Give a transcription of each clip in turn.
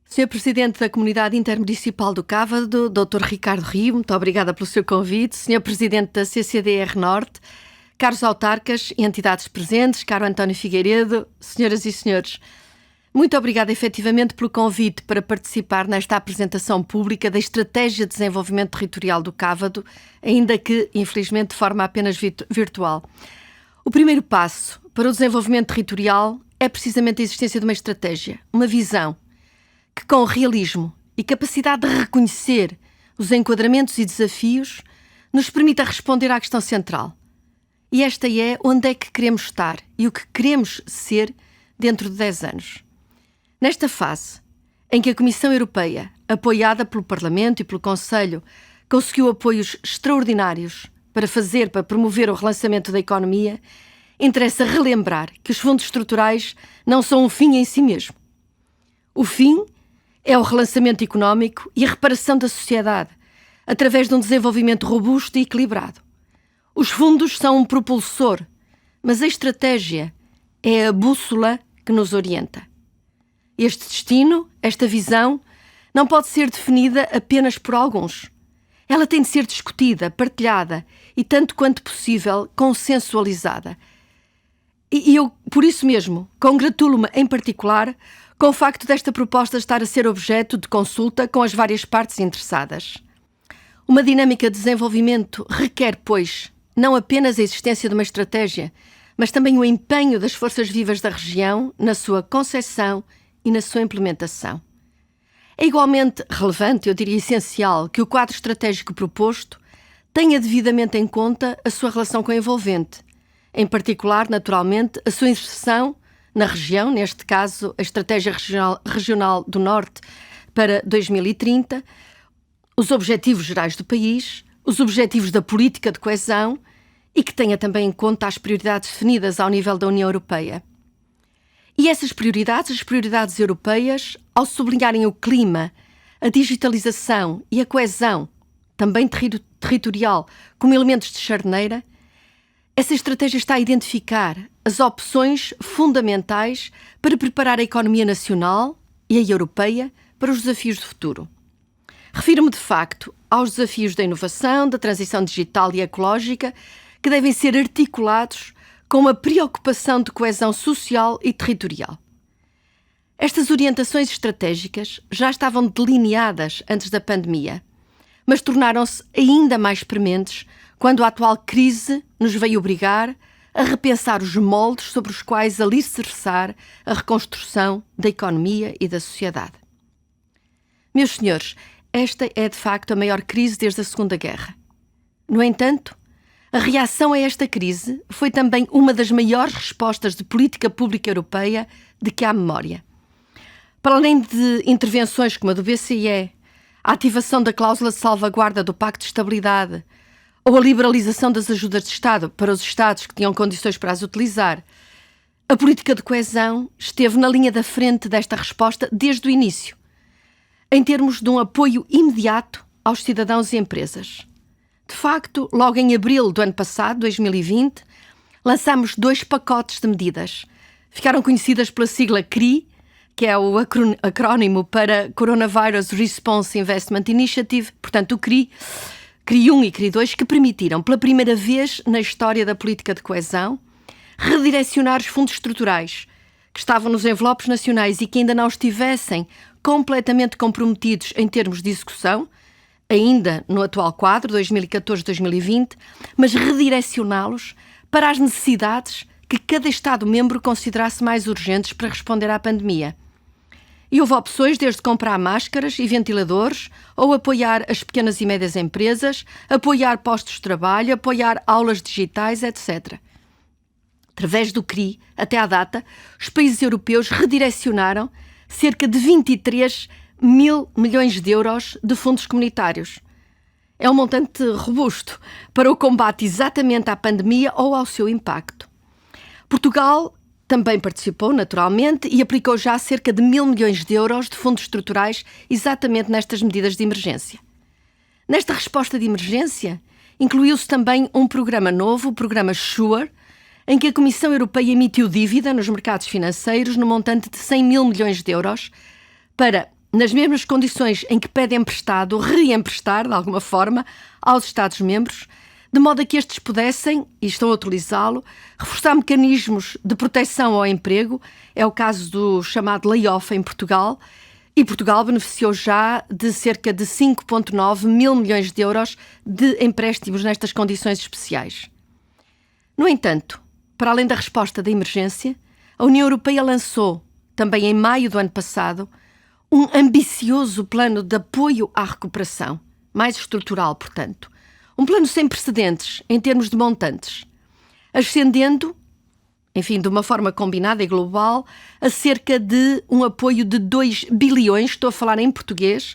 Senhor Presidente da Comunidade Intermunicipal do Cávado, Dr. Ricardo Rio, muito obrigada pelo seu convite. Senhor Presidente da CCDR Norte, caros autarcas e entidades presentes, caro António Figueiredo, senhoras e senhores, muito obrigada efetivamente pelo convite para participar nesta apresentação pública da Estratégia de Desenvolvimento Territorial do Cávado, ainda que, infelizmente, de forma apenas virtual. O primeiro passo para o desenvolvimento territorial é precisamente a existência de uma estratégia, uma visão, que com realismo e capacidade de reconhecer os enquadramentos e desafios nos permita responder à questão central. E esta é onde é que queremos estar e o que queremos ser dentro de 10 anos. Nesta fase, em que a Comissão Europeia, apoiada pelo Parlamento e pelo Conselho, conseguiu apoios extraordinários para promover o relançamento da economia, interessa relembrar que os fundos estruturais não são um fim em si mesmo. O fim é o relançamento económico e a reparação da sociedade, através de um desenvolvimento robusto e equilibrado. Os fundos são um propulsor, mas a estratégia é a bússola que nos orienta. Este destino, esta visão, não pode ser definida apenas por alguns. Ela tem de ser discutida, partilhada e, tanto quanto possível, consensualizada. E eu, por isso mesmo, congratulo-me em particular com o facto desta proposta estar a ser objeto de consulta com as várias partes interessadas. Uma dinâmica de desenvolvimento requer, pois, não apenas a existência de uma estratégia, mas também o empenho das forças vivas da região na sua concepção e na sua implementação. É igualmente relevante, eu diria essencial, que o quadro estratégico proposto tenha devidamente em conta a sua relação com o envolvente, em particular, naturalmente, a sua inserção na região, neste caso a Estratégia Regional do Norte para 2030, os objetivos gerais do país, os objetivos da política de coesão e que tenha também em conta as prioridades definidas ao nível da União Europeia. E essas prioridades, as prioridades europeias, ao sublinharem o clima, a digitalização e a coesão, também territorial, como elementos de charneira, essa estratégia está a identificar as opções fundamentais para preparar a economia nacional e a europeia para os desafios do futuro. Refiro-me, de facto, aos desafios da inovação, da transição digital e ecológica, que devem ser articulados com uma preocupação de coesão social e territorial. Estas orientações estratégicas já estavam delineadas antes da pandemia, mas tornaram-se ainda mais prementes quando a atual crise nos veio obrigar a repensar os moldes sobre os quais alicerçar a reconstrução da economia e da sociedade. Meus senhores, esta é de facto a maior crise desde a Segunda Guerra. No entanto, a reação a esta crise foi também uma das maiores respostas de política pública europeia de que há memória. Para além de intervenções como a do BCE, a ativação da cláusula de salvaguarda do Pacto de Estabilidade ou a liberalização das ajudas de Estado para os Estados que tinham condições para as utilizar, a política de coesão esteve na linha da frente desta resposta desde o início, em termos de um apoio imediato aos cidadãos e empresas. De facto, logo em abril do ano passado, 2020, lançámos 2 pacotes de medidas. Ficaram conhecidas pela sigla CRI, que é o acrónimo para Coronavirus Response Investment Initiative, portanto o CRI 1 e CRI 2, que permitiram, pela primeira vez na história da política de coesão, redirecionar os fundos estruturais que estavam nos envelopes nacionais e que ainda não estivessem completamente comprometidos em termos de execução, ainda no atual quadro, 2014-2020, mas redirecioná-los para as necessidades que cada Estado-membro considerasse mais urgentes para responder à pandemia. E houve opções desde comprar máscaras e ventiladores, ou apoiar as pequenas e médias empresas, apoiar postos de trabalho, apoiar aulas digitais, etc. Através do CRI, até à data, os países europeus redirecionaram cerca de 23 mil milhões de euros de fundos comunitários. É um montante robusto para o combate exatamente à pandemia ou ao seu impacto. Portugal também participou, naturalmente, e aplicou já cerca de 1.000 milhões de euros de fundos estruturais exatamente nestas medidas de emergência. Nesta resposta de emergência, incluiu-se também um programa novo, o programa SURE, em que a Comissão Europeia emitiu dívida nos mercados financeiros no montante de 100 mil milhões de euros para, nas mesmas condições em que pede emprestado, reemprestar, de alguma forma, aos Estados-membros, de modo a que estes pudessem, e estão a utilizá-lo, reforçar mecanismos de proteção ao emprego. É o caso do chamado layoff em Portugal, e Portugal beneficiou já de cerca de 5,9 mil milhões de euros de empréstimos nestas condições especiais. No entanto, para além da resposta da emergência, a União Europeia lançou, também em maio do ano passado, um ambicioso plano de apoio à recuperação, mais estrutural, portanto. Um plano sem precedentes em termos de montantes, ascendendo, enfim, de uma forma combinada e global, a cerca de um apoio de 2 bilhões, estou a falar em português,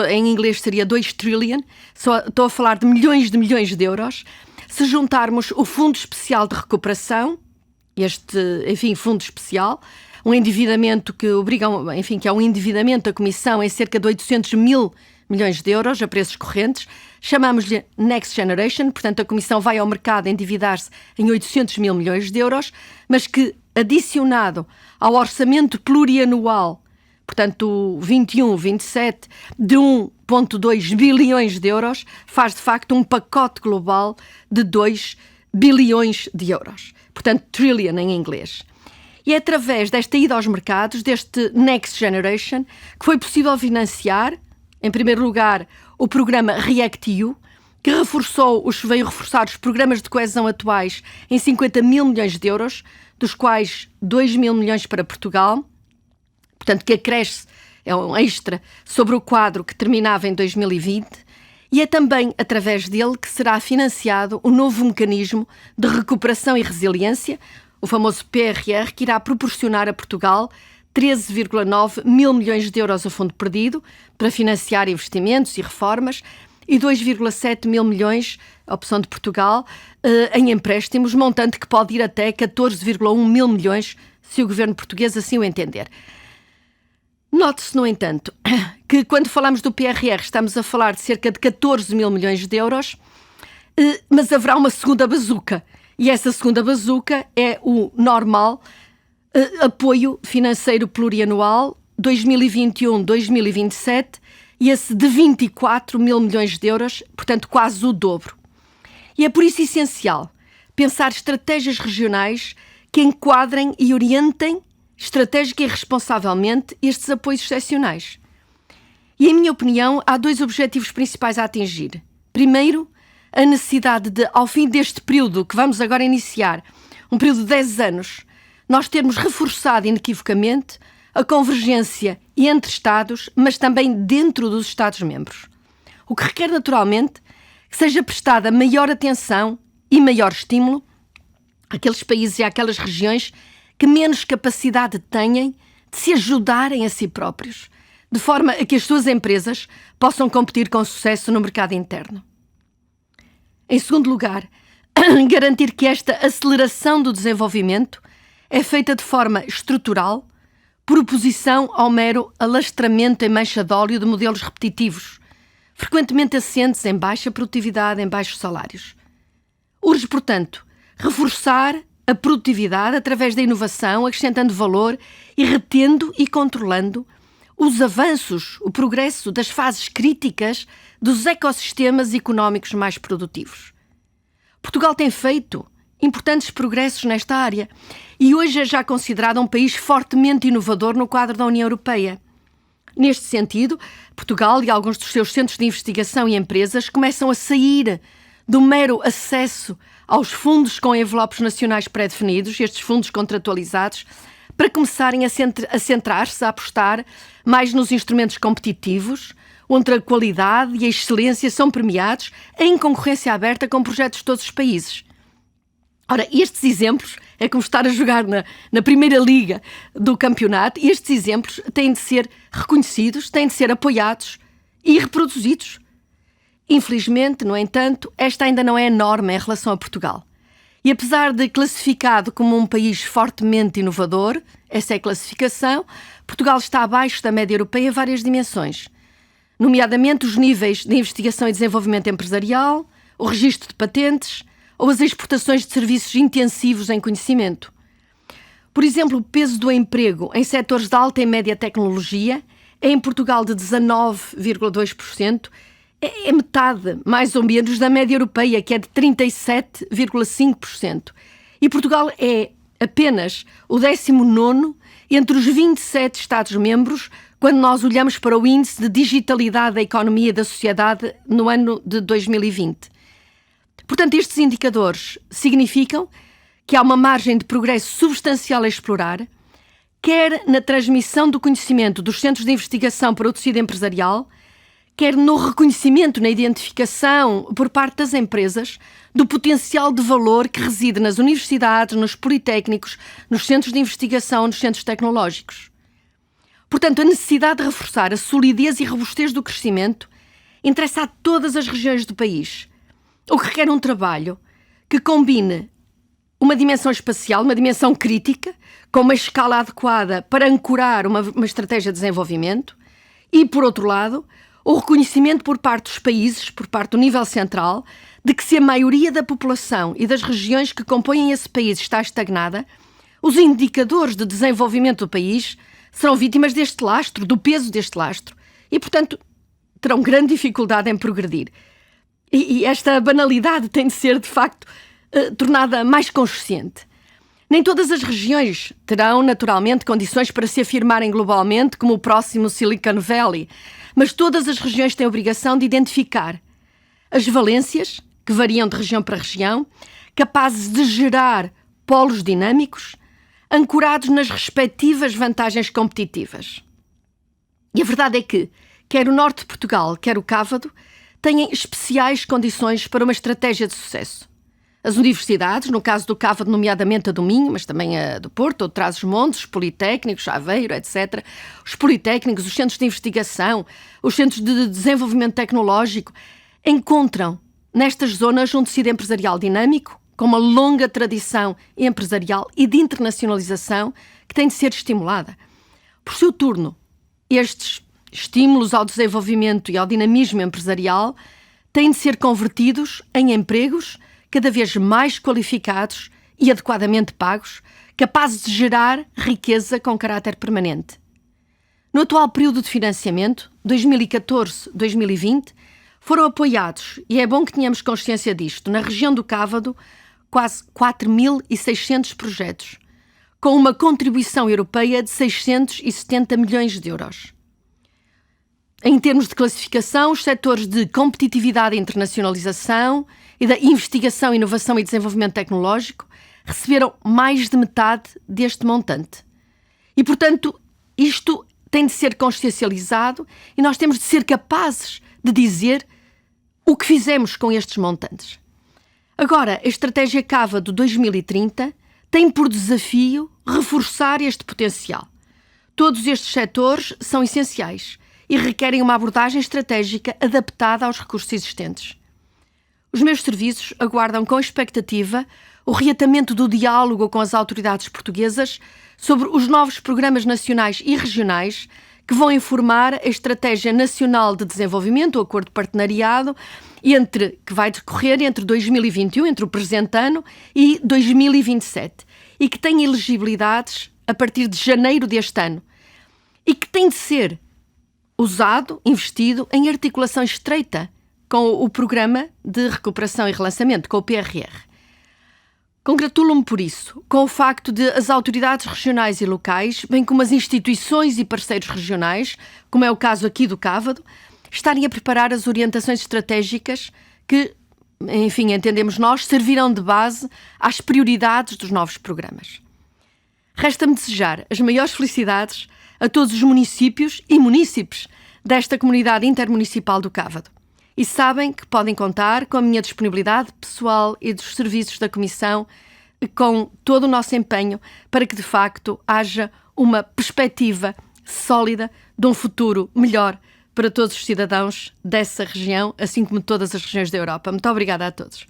em inglês seria 2 trillion, estou a falar de milhões de euros. Se juntarmos o Fundo Especial de Recuperação, fundo especial, um endividamento que é um endividamento da Comissão em cerca de 800 mil milhões de euros a preços correntes, chamamos-lhe Next Generation, portanto a Comissão vai ao mercado endividar-se em 800 mil milhões de euros, mas que, adicionado ao orçamento plurianual, portanto 21-27, de 1,2 bilhões de euros, faz de facto um pacote global de 2 bilhões de euros. Portanto, trillion em inglês. E é através desta ida aos mercados, deste Next Generation, que foi possível financiar, em primeiro lugar, o programa REACT-EU, que veio reforçar os programas de coesão atuais em 50 mil milhões de euros, dos quais 2 mil milhões para Portugal, portanto que acresce, é um extra, sobre o quadro que terminava em 2020, e é também através dele que será financiado o novo mecanismo de recuperação e resiliência, o famoso PRR, que irá proporcionar a Portugal 13,9 mil milhões de euros a fundo perdido para financiar investimentos e reformas e 2,7 mil milhões, a opção de Portugal, em empréstimos, montante que pode ir até 14,1 mil milhões, se o governo português assim o entender. Note-se, no entanto, que quando falamos do PRR estamos a falar de cerca de 14 mil milhões de euros, mas haverá uma segunda bazuca. E essa segunda bazuca é o normal apoio financeiro plurianual 2021-2027 e esse de 24 mil milhões de euros, portanto quase o dobro. E é por isso essencial pensar estratégias regionais que enquadrem e orientem estratégica e responsavelmente estes apoios excepcionais. E, em minha opinião, há 2 objetivos principais a atingir. Primeiro, a necessidade de, ao fim deste período que vamos agora iniciar, um período de 10 anos, nós termos reforçado inequivocamente a convergência entre Estados, mas também dentro dos Estados-membros. O que requer, naturalmente, que seja prestada maior atenção e maior estímulo àqueles países e àquelas regiões que menos capacidade têm de se ajudarem a si próprios, de forma a que as suas empresas possam competir com sucesso no mercado interno. Em segundo lugar, garantir que esta aceleração do desenvolvimento é feita de forma estrutural, por oposição ao mero alastramento em mancha de óleo de modelos repetitivos, frequentemente assentes em baixa produtividade, em baixos salários. Urge, portanto, reforçar a produtividade através da inovação, acrescentando valor e retendo e controlando os avanços, o progresso das fases críticas dos ecossistemas económicos mais produtivos. Portugal tem feito importantes progressos nesta área e hoje é já considerado um país fortemente inovador no quadro da União Europeia. Neste sentido, Portugal e alguns dos seus centros de investigação e empresas começam a sair do mero acesso aos fundos com envelopes nacionais pré-definidos, estes fundos contratualizados, para começarem a centrar-se, a apostar mais nos instrumentos competitivos, onde a qualidade e a excelência são premiados em concorrência aberta com projetos de todos os países. Ora, estes exemplos, é como estar a jogar na primeira liga do campeonato, e estes exemplos têm de ser reconhecidos, têm de ser apoiados e reproduzidos. Infelizmente, no entanto, esta ainda não é a norma em relação a Portugal. E apesar de classificado como um país fortemente inovador, essa é a classificação, Portugal está abaixo da média europeia em várias dimensões, nomeadamente os níveis de investigação e desenvolvimento empresarial, o registro de patentes ou as exportações de serviços intensivos em conhecimento. Por exemplo, o peso do emprego em setores de alta e média tecnologia é em Portugal de 19,2%, é metade, mais ou menos, da média europeia, que é de 37,5%. E Portugal é apenas o 19º entre os 27 Estados-membros quando nós olhamos para o índice de digitalidade da economia e da sociedade no ano de 2020. Portanto, estes indicadores significam que há uma margem de progresso substancial a explorar, quer na transmissão do conhecimento dos centros de investigação para o tecido empresarial, quer no reconhecimento, na identificação por parte das empresas do potencial de valor que reside nas universidades, nos politécnicos, nos centros de investigação, nos centros tecnológicos. Portanto, a necessidade de reforçar a solidez e robustez do crescimento interessa a todas as regiões do país, o que requer um trabalho que combine uma dimensão espacial, uma dimensão crítica, com uma escala adequada para ancorar uma estratégia de desenvolvimento e, por outro lado, o reconhecimento por parte dos países, por parte do nível central, de que se a maioria da população e das regiões que compõem esse país está estagnada, os indicadores de desenvolvimento do país serão vítimas deste lastro, do peso deste lastro, e, portanto, terão grande dificuldade em progredir. E esta banalidade tem de ser, de facto, tornada mais consciente. Nem todas as regiões terão, naturalmente, condições para se afirmarem globalmente como o próximo Silicon Valley, mas todas as regiões têm a obrigação de identificar as valências, que variam de região para região, capazes de gerar polos dinâmicos, ancorados nas respectivas vantagens competitivas. E a verdade é que, quer o norte de Portugal, quer o Cávado, têm especiais condições para uma estratégia de sucesso. As universidades, no caso do Cávado, nomeadamente a do Minho, mas também a do Porto, ou de Trás-os-Montes, os politécnicos, Aveiro, etc. Os politécnicos, os centros de investigação, os centros de desenvolvimento tecnológico, encontram nestas zonas um tecido empresarial dinâmico, com uma longa tradição empresarial e de internacionalização que tem de ser estimulada. Por seu turno, estes estímulos ao desenvolvimento e ao dinamismo empresarial têm de ser convertidos em empregos cada vez mais qualificados e adequadamente pagos, capazes de gerar riqueza com caráter permanente. No atual período de financiamento, 2014-2020, foram apoiados, e é bom que tenhamos consciência disto, na região do Cávado, quase 4.600 projetos, com uma contribuição europeia de 670 milhões de euros. Em termos de classificação, os setores de competitividade e internacionalização e da investigação, inovação e desenvolvimento tecnológico receberam mais de metade deste montante. E, portanto, isto tem de ser consciencializado e nós temos de ser capazes de dizer o que fizemos com estes montantes. Agora, a Estratégia Cávado 2030 tem por desafio reforçar este potencial. Todos estes setores são essenciais e requerem uma abordagem estratégica adaptada aos recursos existentes. Os meus serviços aguardam com expectativa o reatamento do diálogo com as autoridades portuguesas sobre os novos programas nacionais e regionais que vão informar a Estratégia Nacional de Desenvolvimento, o acordo de partenariado, que vai decorrer entre 2021, entre o presente ano, e 2027, e que tem elegibilidades a partir de janeiro deste ano, e que tem de ser usado, investido em articulação estreita com o Programa de Recuperação e Relançamento, com o PRR. Congratulo-me por isso, com o facto de as autoridades regionais e locais, bem como as instituições e parceiros regionais, como é o caso aqui do Cávado, estarem a preparar as orientações estratégicas que, enfim, entendemos nós, servirão de base às prioridades dos novos programas. Resta-me desejar as maiores felicidades a todos os municípios e munícipes desta comunidade intermunicipal do Cávado. E sabem que podem contar com a minha disponibilidade pessoal e dos serviços da Comissão, com todo o nosso empenho para que, de facto, haja uma perspectiva sólida de um futuro melhor para todos os cidadãos dessa região, assim como de todas as regiões da Europa. Muito obrigada a todos.